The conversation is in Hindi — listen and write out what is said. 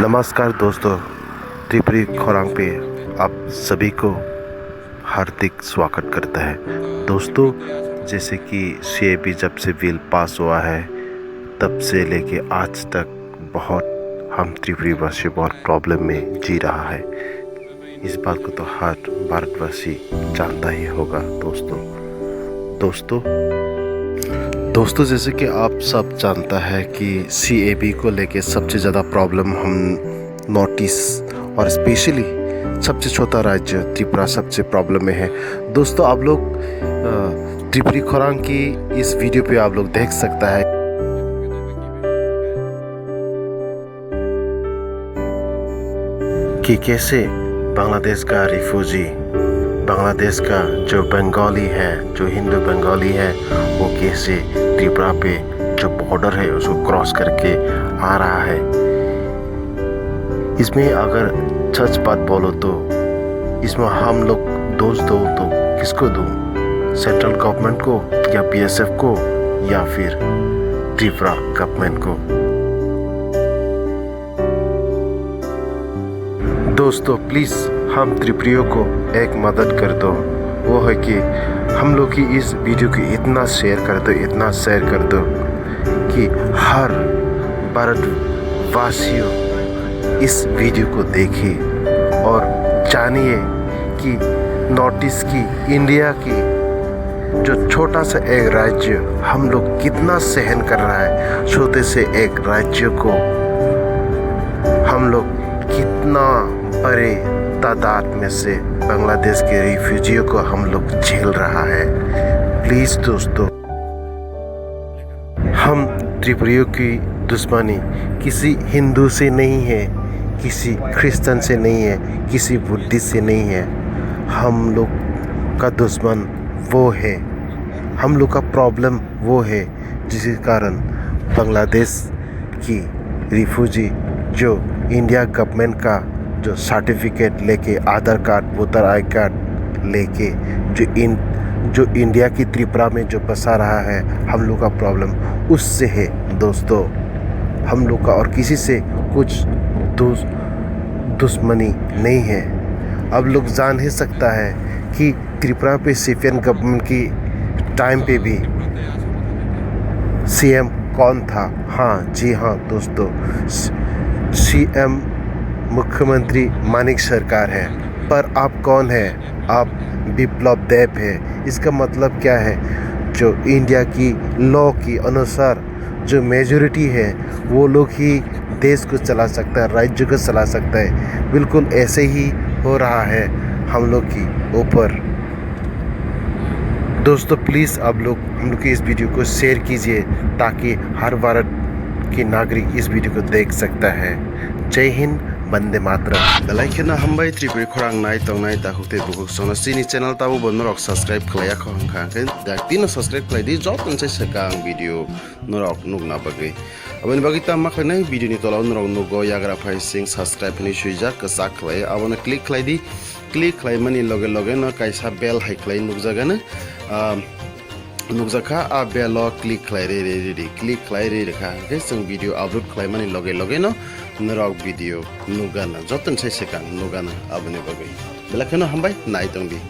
नमस्कार दोस्तों, त्रिपुरी खोरांग पे आप सभी को हार्दिक स्वागत करता है। दोस्तों, जैसे कि सीएबी जब से बिल पास हुआ है तब से लेके आज तक बहुत हम त्रिपुरी वासी बहुत प्रॉब्लम में जी रहा है। इस बात को तो हर भारतवासी जानता ही होगा। दोस्तों जैसे कि आप सब जानता है कि सीएबी को लेके सबसे ज़्यादा प्रॉब्लम हम नॉर्थ ईस्ट और स्पेशली सबसे छोटा राज्य त्रिपुरा सबसे प्रॉब्लम में है। दोस्तों आप लोग त्रिपुरी खोरांग की इस वीडियो पे आप लोग देख सकता है कि कैसे बांग्लादेश का रिफ्यूजी, बांग्लादेश का जो बंगाली है, जो हिंदू बंगाली है, वो कैसे त्रिपुरा पे जो बॉर्डर है उसको क्रॉस करके आ रहा है। इसमें अगर सच बात बोलो तो इसमें हम लोग दोष दो तो किसको दूं? सेंट्रल गवर्नमेंट को या बीएसएफ को या फिर त्रिपुरा गवर्नमेंट को? दोस्तों प्लीज़ हम त्रिपुरियों को एक मदद कर दो, वो है कि हम लोग की इस वीडियो को इतना शेयर कर दो कि हर भारतवासियों इस वीडियो को देखे और जानिए कि नॉर्थ ईस्ट की, इंडिया की जो छोटा सा एक राज्य हम लोग कितना सहन कर रहा है। छोटे से एक राज्य को हम लोग कितना बड़े तादाद में से बांग्लादेश के रिफ्यूजियों को हम लोग झेल रहा है। प्लीज़ दोस्तों, हम त्रिपुरियों की दुश्मनी किसी हिंदू से नहीं है, किसी क्रिश्चियन से नहीं है, किसी बुद्धिस्ट से नहीं है। हम लोग का दुश्मन वो है, हम लोग का प्रॉब्लम वो है जिसके कारण बांग्लादेश की रिफ्यूजी जो इंडिया गवर्नमेंट का जो सर्टिफिकेट लेके, आधार कार्ड, वोटर आई कार्ड लेके जो इंडिया की त्रिपुरा में जो बसा रहा है, हम लोग का प्रॉब्लम उससे है। दोस्तों हम लोग का और किसी से कुछ दुश्मनी नहीं है। अब लोग जान ही सकता है कि त्रिपुरा पे सीपीएम गवर्नमेंट की टाइम पे भी सीएम कौन था? हाँ जी हाँ दोस्तों, सीएम मुख्यमंत्री मानिक सरकार है। पर आप कौन है? आप बिप्लब देब है। इसका मतलब क्या है? जो इंडिया की लॉ की अनुसार जो मेजॉरिटी है वो लोग ही देश को चला सकता है, राज्य को चला सकता है। बिल्कुल ऐसे ही हो रहा है हम लोग की ऊपर। दोस्तों प्लीज़ आप लोग हम लोग की इस वीडियो को शेयर कीजिए ताकि हर भारत के नागरिक इस वीडियो को देख सकता है। जय हिंद, वंदे मातरम। लाइकना हमबाय त्रिपुरी खोरांग नाय तंगनाय दाहुते बुक सोनसिनी चैनल ताबो बनरक सब्सक्राइब खलाया खंखाखै दाक्तिनो सब्सक्राइब खलायदि जतनसे सकां वीडियो नरक नुगना बगै अबनि बगै ता माखनै वीडियो नि तलाव नरक नुगो याग्रा फाइ सिंग सब्सक्राइब नि सुइजा कसा खलाय अबनो क्लिक खलायदि क्लिक खलायमानि लगे लगे न कायसा बेल हाइ खलाय नुगजागानो नुकजाखा आ बेल क्लिक खलाय रे क्लिक खलाय रे रेखा के जों वीडियो अपलोड खलायमानि लगे लगे न नरक वीडियो नुगाना जतन से सेकां नुगाना अबनि बगै बेलाखनो हमबाय नाय तंबि।